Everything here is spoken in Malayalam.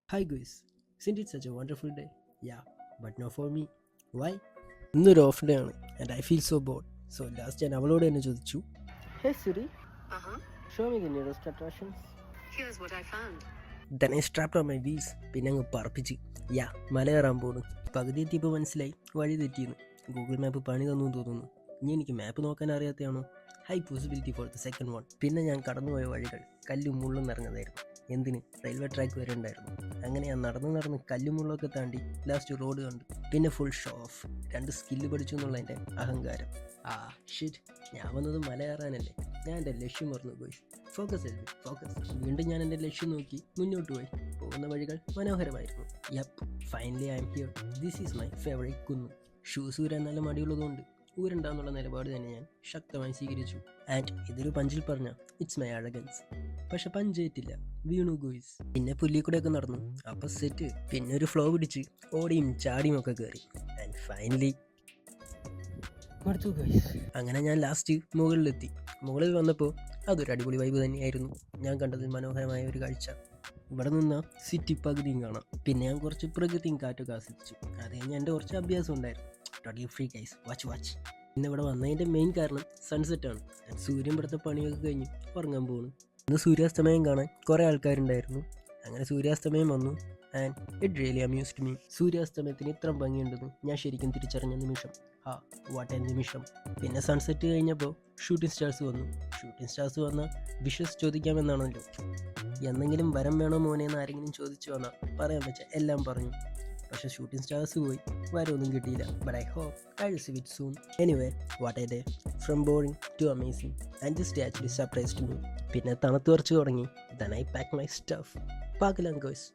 Hi guys, isn't it such a wonderful day? Yeah, but not for me. Why? ഇന്നൊരു ഓഫ് ഡേ ആണ് and I feel so board. So last ഞാൻ അവളോട് തന്നെ ചോദിച്ചു, hey Siri, Uh-huh. Show me the nearest attractions. Here's what I found. Then I strapped on my wheels. പിന്നെ അങ്ങ് പറപ്പിച്ച് യാ മല കയറാൻ പോണു. പകുതി എത്തിയപ്പോൾ മനസ്സിലായി വഴി തെറ്റിയെന്ന്. ഗൂഗിൾ മാപ്പ് പണി തന്നു തോന്നുന്നു. ഇനി എനിക്ക് മാപ്പ് നോക്കാൻ അറിയാത്തതാണോ? High possibility for the second one. പിന്നെ ഞാൻ കടന്നുപോയ വഴികൾ കല്ലും മുള്ളും നിറഞ്ഞതായിരുന്നു. എന്തിന്, റെയിൽവേ ട്രാക്ക് വരെ ഉണ്ടായിരുന്നു. അങ്ങനെ ഞാൻ നടന്ന് കല്ലും മുള്ളൊക്കെ താണ്ടി ലാസ്റ്റ് റോഡ് കണ്ടു. പിന്നെ ഫുൾ ഷോ ഓഫ്, 2 സ്കില്ല് പഠിച്ചു എന്നുള്ളതിൻ്റെ അഹങ്കാരം. ഷിറ്റ്, ഞാൻ വന്നത് മല കയറാനല്ലേ. ഞാൻ എൻ്റെ ലക്ഷ്യം മറന്നു പോയി. ഫോക്കസ്. വീണ്ടും ഞാൻ എൻ്റെ ലക്ഷ്യം നോക്കി മുന്നോട്ട് പോയി. പോകുന്ന വഴികൾ മനോഹരമായിരുന്നു. Yup, finally I am here. This is my favourite കുന്ന്. ഷൂസ് ഊരാൻ നല്ല മടിയുള്ളതുകൊണ്ട് ഊരണ്ടാന്നുള്ള നിലപാട് തന്നെ ഞാൻ ശക്തമായി സ്വീകരിച്ചു. ആൻഡ് ഇതൊരു പഞ്ചിൽ പറഞ്ഞ ഇറ്റ്സ് മൈ അഴഗൻസ്. പക്ഷെ പഞ്ചേറ്റില്ല, വീണു ഗോയ്സ്. പിന്നെ പുല്ലിക്കൂടെയൊക്കെ നടന്നു. അപ്പം സെറ്റ്. പിന്നെ ഒരു ഫ്ലോ പിടിച്ച് ഓടിയും ചാടിയും ഒക്കെ കയറി. ആൻഡ് ഫൈനലി അങ്ങനെ ഞാൻ ലാസ്റ്റ് മുകളിലെത്തി. മുകളിൽ വന്നപ്പോൾ അതൊരു അടിപൊളി വൈബ് തന്നെയായിരുന്നു. ഞാൻ കണ്ടത് മനോഹരമായ ഒരു കാഴ്ച. ഇവിടെ നിന്ന് സിറ്റി പകുതിയും കാണാം. പിന്നെ ഞാൻ കുറച്ച് പ്രകൃതിയും കാറ്റൊക്കെ ആസ്വദിച്ചു. അത് കഴിഞ്ഞ് എൻ്റെ കുറച്ച് അഭ്യാസം ഉണ്ടായിരുന്നു. Totally free guys, watch. പിന്നെ ഇവിടെ വന്നതിൻ്റെ മെയിൻ കാരണം സൺസെറ്റാണ്. സൂര്യൻ ഇവിടുത്തെ പണിയൊക്കെ കഴിഞ്ഞ് ഉറങ്ങാൻ പോകുന്നു. ഇന്ന് സൂര്യാസ്തമയം കാണാൻ കുറേ ആൾക്കാരുണ്ടായിരുന്നു. അങ്ങനെ സൂര്യാസ്തമയം വന്നു and it really amused me. സൂര്യാസ്തമയത്തിന് ഇത്ര ഭംഗിയുണ്ടെന്ന് ഞാൻ ശരിക്കും തിരിച്ചറിഞ്ഞ നിമിഷം. വാട്ട് എ നിമിഷം. പിന്നെ സൺസെറ്റ് കഴിഞ്ഞപ്പോൾ ഷൂട്ടിംഗ് സ്റ്റാർസ് വന്നു. ഷൂട്ടിംഗ് സ്റ്റാർസ് വന്നാൽ വിഷസ് ചോദിക്കാമെന്നാണല്ലോ. എന്തെങ്കിലും വരം വേണോ മോനെ എന്ന് ആരെങ്കിലും ചോദിച്ചു വന്നാൽ പറയാൻ പറ്റുക എല്ലാം പറഞ്ഞു. പക്ഷേ ഷൂട്ടിംഗ് സ്റ്റാർസ് പോയി, വരമൊന്നും കിട്ടിയില്ല. But I hope I will see it soon. Anyway, what a day. From boring to amazing and this day actually surprised me. പിന്നെ തണുത്ത് കുറച്ച് തുടങ്ങി. Then I pack my stuff. പാക്കിലാം ഗോയ്സ്.